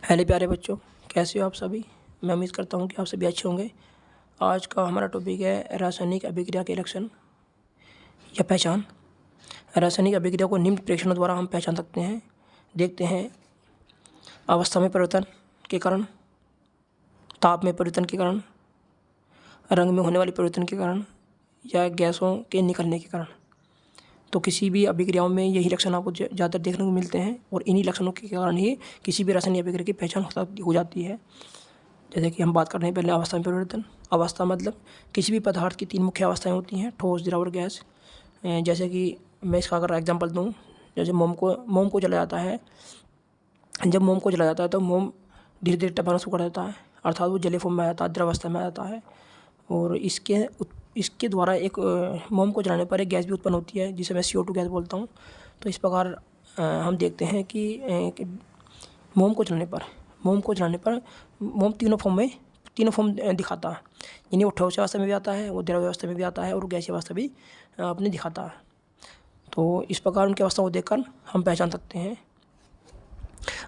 Hello प्यारे बच्चों, कैसे हो आप सभी। मैं उम्मीद करता हूँ कि आप सभी अच्छे होंगे। आज का हमारा टॉपिक है रासायनिक अभिक्रिया के लक्षण या पहचान। रासायनिक अभिक्रिया को निम्न प्रेक्षणों द्वारा हम पहचान सकते हैं। देखते हैं अवस्था में परिवर्तन के कारण, ताप में परिवर्तन के कारण, रंग में होने वाले परिवर्तन के कारण या गैसों के निकलने के कारण। तो किसी भी अभिक्रियाओं में यही लक्षण आपको ज़्यादातर देखने को मिलते हैं और इन्हीं लक्षणों के कारण ही किसी भी रासायनिक अभिक्रिया की पहचान हो जाती है। जैसे कि हम बात कर रहे हैं पहले अवस्था में परिवर्तन। अवस्था मतलब किसी भी पदार्थ की तीन मुख्य अवस्थाएं होती हैं, ठोस, द्रव और गैस। जैसे कि मैं इसका अगर एग्जांपल दूं, जैसे मोम को जलाया जाता है। जब मोम को जलाया जाता है तो मोम धीरे धीरे टपकना शुरू कर देता है, अर्थात वो जले फॉर्म में आ जाता है, द्रव अवस्था में आ जाता है। और इसके द्वारा एक मोम को जलाने पर एक गैस भी उत्पन्न होती है जिसे मैं CO2 गैस बोलता हूँ। तो इस प्रकार हम देखते हैं कि मोम को जलाने पर मोम तीनों फॉर्म दिखाता है। यानी वो ठोस अवस्था में भी आता है, वो द्रव अवस्था में भी आता है और गैसीय अवस्था भी अपने दिखाता है। तो इस प्रकार उनकी अवस्था को देखकर हम पहचान सकते हैं।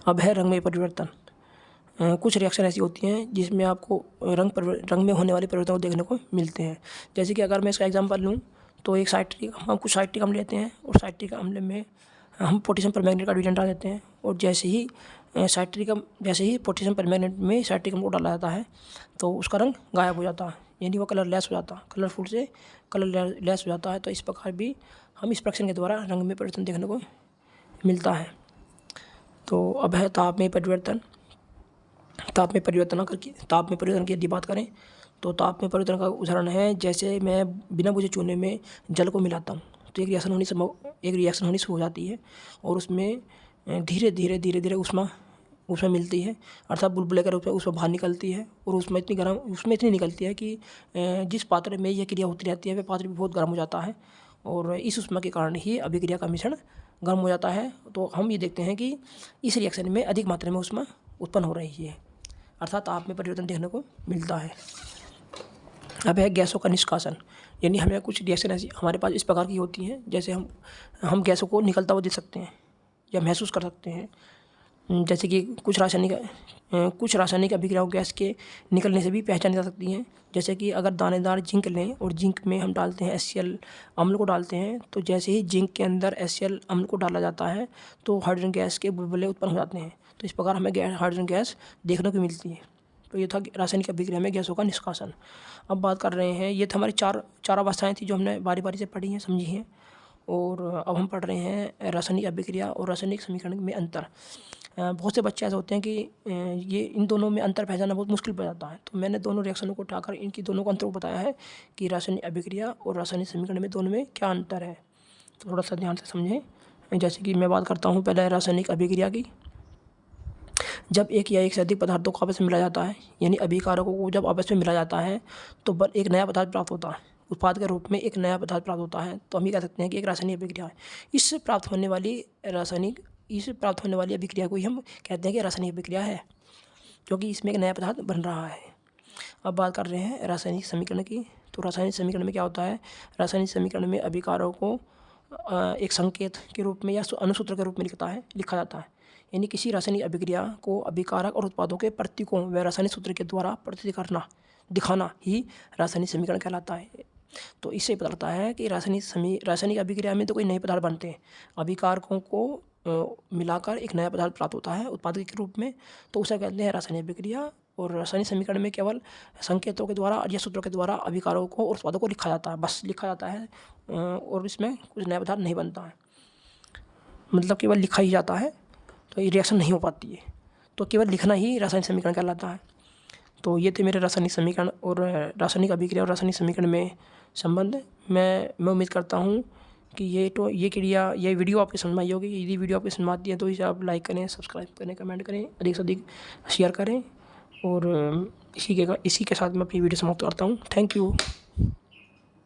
अब है रंग में परिवर्तन। कुछ रिएक्शन ऐसी होती हैं जिसमें आपको रंग में होने वाले परिवर्तन को देखने को मिलते हैं। जैसे कि अगर मैं इसका एग्जांपल लूँ तो हम कुछ साइट्रिक अम्ल लेते हैं और साइट्रिक अम्ल में हम पोटेशियम परमैंगनेट का एडिशन डाल देते हैं। और जैसे ही पोटेशियम परमैंगनेट में साइट्रिक अम्ल को डाला जाता है तो उसका रंग गायब हो जाता है, यानी वो कलरलेस हो जाता है, कलरफुल से कलरलेस हो जाता है। तो इस प्रकार भी हम इस प्रक्रिया के द्वारा रंग में परिवर्तन देखने को मिलता है। तो अब है ताप में परिवर्तन। ताप में परिवर्तन की यदि बात करें तो ताप में परिवर्तन का उदाहरण है, जैसे मैं बिना बुझे चूने में जल को मिलाता हूँ तो एक रिएक्शन होनी शुरू हो जाती है और उसमें धीरे धीरे उसमें मिलती है, अर्थात बुलबुले के रूप में उसमें बाहर निकलती है। और उसमें इतनी निकलती है कि जिस पात्र में यह क्रिया होती रहती है वह पात्र भी बहुत गर्म हो जाता है और इस उष्मा के कारण ही अभिक्रिया का मिश्रण गर्म हो जाता है। तो हम ये देखते हैं कि इस रिएक्शन में अधिक मात्रा में उष्मा उत्पन्न हो रही है, अर्थात ताप में परिवर्तन देखने को मिलता है। अब है गैसों का निष्कासन। यानी हमें कुछ रिएक्शन ऐसी हमारे पास इस प्रकार की होती हैं, जैसे हम गैसों को निकलता हुआ देख सकते हैं या महसूस कर सकते हैं। जैसे कि कुछ रासायनिक अभिक्रियाओं गैस के निकलने से भी पहचानी जा सकती हैं। जैसे कि अगर दानेदार जिंक लें और जिंक में हम डालते हैं HCl अम्ल को डालते हैं, तो जैसे ही जिंक के अंदर HCl अम्ल को डाला जाता है तो हाइड्रोजन गैस के बुलबुले उत्पन्न हो जाते हैं। तो इस प्रकार हमें हाइड्रोजन गैस देखने को मिलती है। तो ये था रासायनिक अभिक्रिया में गैसों का निष्कासन। अब बात कर रहे हैं, ये तो हमारी चार अवस्थाएँ थी जो हमने बारी बारी से पढ़ी हैं, समझी हैं। और अब हम पढ़ रहे हैं रासायनिक अभिक्रिया और रासायनिक समीकरण में अंतर। बहुत से बच्चे ऐसे होते हैं कि ये इन दोनों में अंतर पहचानना बहुत मुश्किल पड़ जाता है। तो मैंने दोनों रिएक्शनों को उठाकर इनकी दोनों का अंतर को बताया है कि रासायनिक अभिक्रिया और रासायनिक समीकरण में दोनों में क्या अंतर है। तो थोड़ा सा ध्यान से समझें। जैसे कि मैं बात करता हूँ पहले रासायनिक अभिक्रिया की। जब एक या एक से अधिक पदार्थों को आपस में मिलाया जाता है, यानी अभिकारकों को जब आपस में मिलाया जाता है तो एक नया पदार्थ प्राप्त होता है, उत्पाद के रूप में एक नया पदार्थ प्राप्त होता है। तो हम ये कह सकते हैं कि एक रासायनिक अभिक्रिया है। इससे प्राप्त होने वाली अभिक्रिया को ही हम कहते हैं कि रासायनिक अभिक्रिया है, क्योंकि इसमें एक नया पदार्थ बन रहा है। अब बात कर रहे हैं रासायनिक समीकरण की। तो रासायनिक समीकरण में क्या होता है, रासायनिक समीकरण में अभिकारकों को एक संकेत के रूप में या अनुसूत्र के रूप में लिखा जाता है। यानी किसी रासायनिक अभिक्रिया को अभिकारक और उत्पादों के प्रतीकों व रासायनिक सूत्र के द्वारा प्रस्तुत दिखाना ही रासायनिक समीकरण कहलाता है। तो इससे पता लगता है कि रासायनिक अभिक्रिया में तो कोई नए पदार्थ बनते हैं, अभिकारकों को मिलाकर एक नया पदार्थ प्राप्त होता है उत्पाद के रूप में, तो उसे कहते हैं रासायनिक अभिक्रिया। और रासायनिक समीकरण में केवल संकेतों के द्वारा या सूत्रों के द्वारा अभिकारकों को और उत्पादों को लिखा जाता है, बस लिखा जाता है, और इसमें कुछ नया पदार्थ नहीं बनता है, मतलब केवल लिखा ही जाता है, तो ये रिएक्शन नहीं हो पाती है। तो केवल लिखना ही रासायनिक समीकरण कहलाता है। तो ये थे मेरे रासायनिक समीकरण और रासायनिक अभिक्रिया और रासायनिक समीकरण में संबंध। मैं उम्मीद करता हूँ कि ये वीडियो आपकी समझ में आई होगी। यदि वीडियो आपकी समझ में आती है तो इसे आप लाइक करें, सब्सक्राइब करें, कमेंट करें, अधिक से अधिक शेयर करें। और इसी के साथ मैं अपनी वीडियो समाप्त करता हूँ। Thank you.